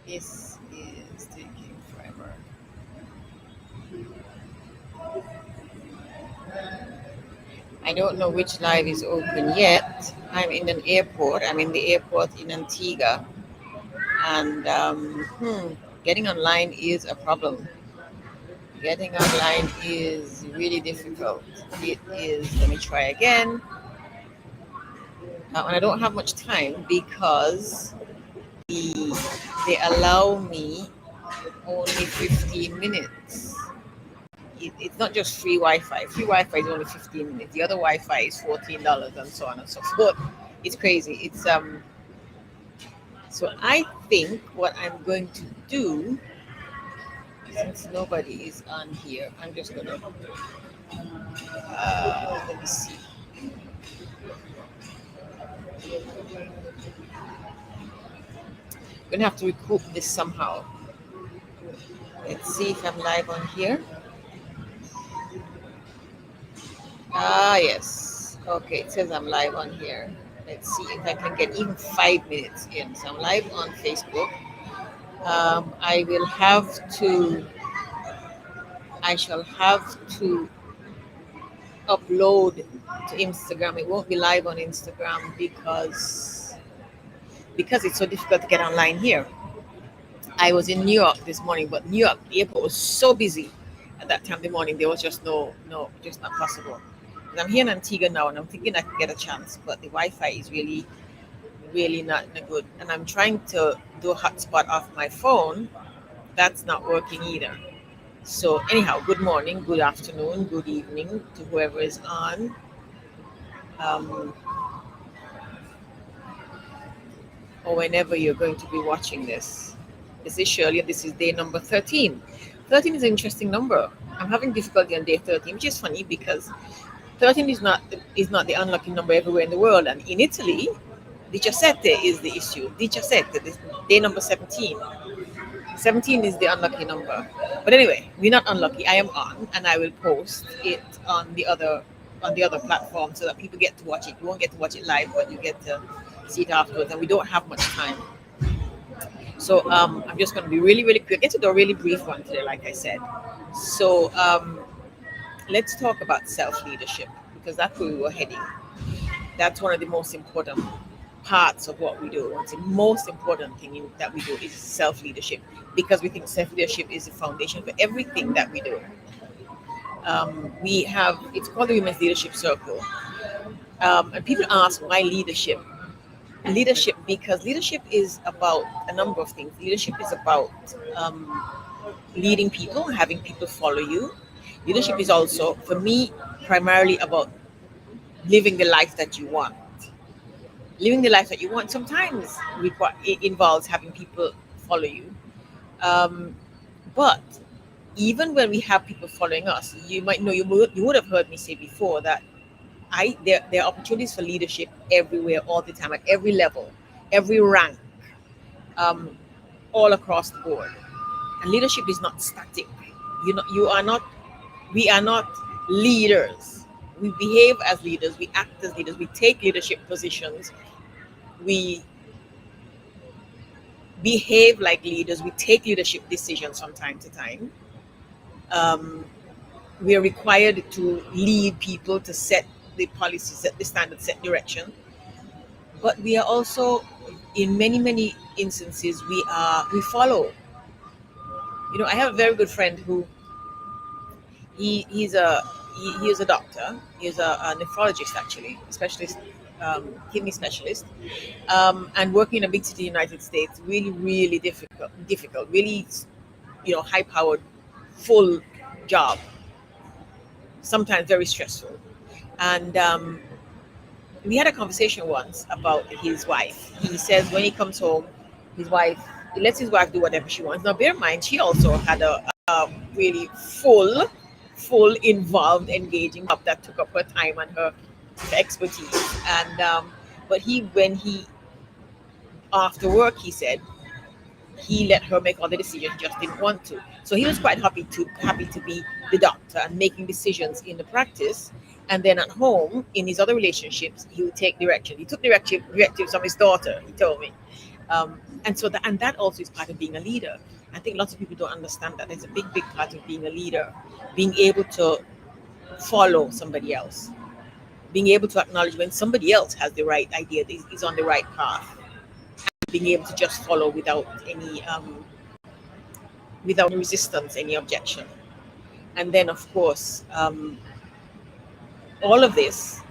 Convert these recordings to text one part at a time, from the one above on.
This is taking forever. I don't know which live is open yet. I'm in an airport. I'm in the airport in Antigua, and getting online is a problem. Getting online is really difficult. It is. Let me try again. And I don't have much time because the, they allow me only 15 minutes. It's not just free Wi-Fi. Free Wi-Fi is only 15 minutes. The other Wi-Fi is $14 and so on and so forth. It's crazy. It's. So I think what I'm going to do, since nobody is on here, I'm just gonna let me see. I'm gonna have to recoup this somehow. Let's see if I'm live on here. Yes. Okay, it says I'm live on here. Let's see if I can get even 5 minutes in. So I'm live on Facebook. I will have to. I shall have to upload to Instagram. It won't be live on Instagram because it's so difficult to get online here. I was in New York this morning, but New York the airport was so busy at that time in the morning. There was just no, just not possible. And I'm here in Antigua now, and I'm thinking I could get a chance, but the Wi-Fi is really not good. And I'm trying to do a hotspot off my phone. That's not working either. So anyhow, good morning, good afternoon, good evening to whoever is on. Um, or whenever you're going to be watching this. This is Shirley, and this is day number 13. 13 is an interesting number. I'm having difficulty on day 13, which is funny because 13 is not the unlucky number everywhere in the world. And in Italy, 17 is the issue. 17, this day number 17. 17 is the unlucky number. But anyway, we're not unlucky. I am on, and I will post it on the other platform so that people get to watch it. You won't get to watch it live, but you get to see it afterwards. And we don't have much time. So I'm just going to be really quick. It's a really brief one today, like I said. So let's talk about self-leadership because that's where we were heading. That's one of the most important parts of what we do. It's the most important thing that we do is self-leadership because we think self-leadership is the foundation for everything that we do. We have, it's called the Women's Leadership Circle. And people ask why leadership? Leadership, because leadership is about a number of things. Leadership is about leading people, having people follow you. Leadership is also, for me, primarily about living the life that you want. Living the life that you want sometimes it involves having people follow you. Um, but even when we have people following us, you might know you would have heard me say before that there are opportunities for leadership everywhere, all the time, at every level, every rank, um, all across the board. And leadership is not static. You are not. We are not leaders. We behave as leaders. We act as leaders. We take leadership positions. We behave like leaders. We take leadership decisions from time to time. Um, we are required to lead people, to set the policy, set the standard, set direction. But we are also, in many instances, we follow. I have a very good friend who he is a doctor. He's a nephrologist, actually, a specialist, kidney specialist, and working in a big city in the United States. Really difficult. Really, high powered, full job. Sometimes very stressful. And we had a conversation once about his wife. He says when he comes home, his wife he lets his wife do whatever she wants. Now, bear in mind, she also had a really full, involved, engaging job that took up her time and her expertise. And but when he after work, he said he let her make all the decisions. He just didn't want to. So he was quite happy to be the doctor and making decisions in the practice. And then at home, in his other relationships, he would take direction. He took directives from his daughter. He told me, And that also is part of being a leader. I think lots of people don't understand that there's a big part of being a leader, being able to follow somebody else, being able to acknowledge when somebody else has the right idea, is on the right path, being able to just follow without any resistance, any objection. And then, of course, all of this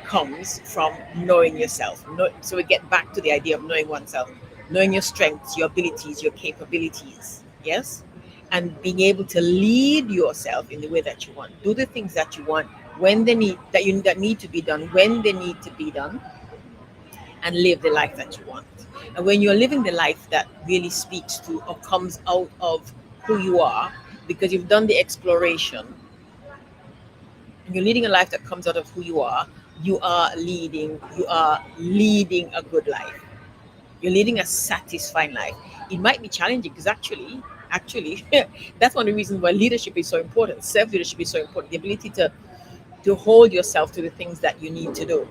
comes from knowing yourself. So we get back to the idea of knowing oneself, knowing your strengths, your abilities, your capabilities. Yes, and being able to lead yourself in the way that you want, do the things that you want when they need that need to be done when they need to be done, and live the life that you want. And when you're living the life that really speaks to or comes out of who you are, because you've done the exploration, and you're leading a life that comes out of who you are leading a good life. You're leading a satisfying life. It might be challenging because actually, that's one of the reasons why leadership is so important. Self leadership is so important. The ability to hold yourself to the things that you need to do,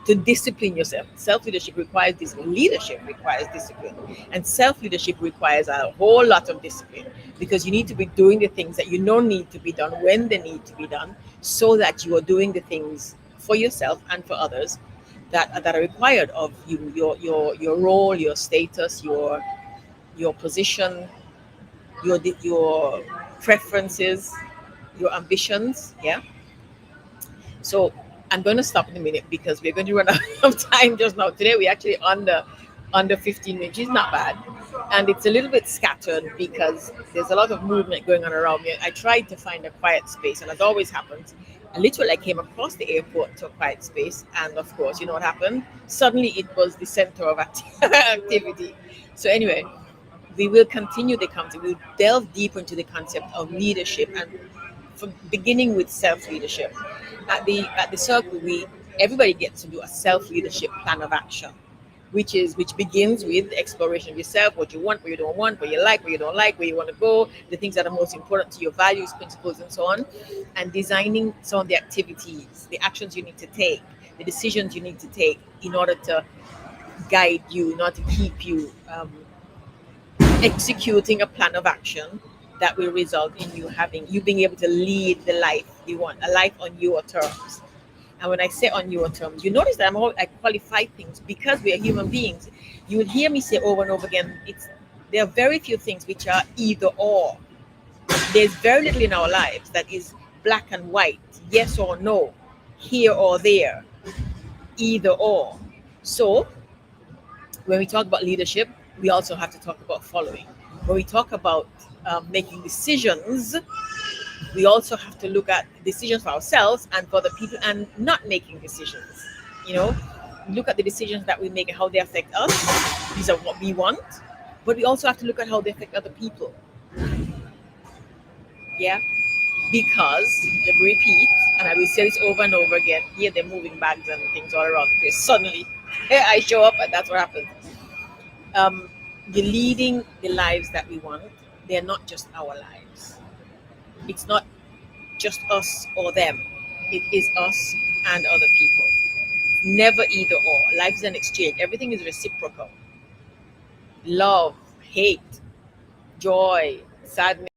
to discipline yourself. Self leadership requires discipline. Leadership requires discipline. And self leadership requires a whole lot of discipline, because you need to be doing the things that you know need to be done when they need to be done, so that you are doing the things for yourself and for others that are required of you, your role, your status, your position, your preferences, your ambitions. Yeah. So I'm going to stop in a minute because we're going to run out of time just now. Today we actually under 15 minutes, which is not bad. And it's a little bit scattered because there's a lot of movement going on around me. I tried to find a quiet space, and as always happens, literally I came across the airport to a quiet space, and of course, you know what happened? Suddenly it was the center of activity. So anyway, we will continue the concept. We'll delve deeper into the concept of leadership, and from beginning with self leadership. At the circle, we everybody gets to do a self leadership plan of action, which begins with exploration of yourself, what you want, what you don't want, what you like, what you don't like, where you want to go, the things that are most important to your values, principles, and so on, and designing some of the activities, the actions you need to take, the decisions you need to take in order to guide you, in order to keep you executing a plan of action that will result in you being able to lead the life you want, a life on your terms. And when I say on your terms, you notice that I qualify things because we are human beings. You would hear me say over and over again, there are very few things which are either or. There's very little in our lives that is black and white, yes or no, here or there, either or. So when we talk about leadership, we also have to talk about following. When we talk about making decisions, we also have to look at decisions for ourselves and for the people, and not making decisions. You know, look at the decisions that we make and how they affect us. These are what we want, but we also have to look at how they affect other people. Yeah, because let me repeat, and I will say this over and over again. Here they're moving bags and things all around the place. Suddenly, I show up, and that's what happens. The leading the lives that we want, they're not just our lives. It's not just us or them. It is us and other people. Never either or. Life is an exchange. Everything is reciprocal. Love, hate, joy, sadness.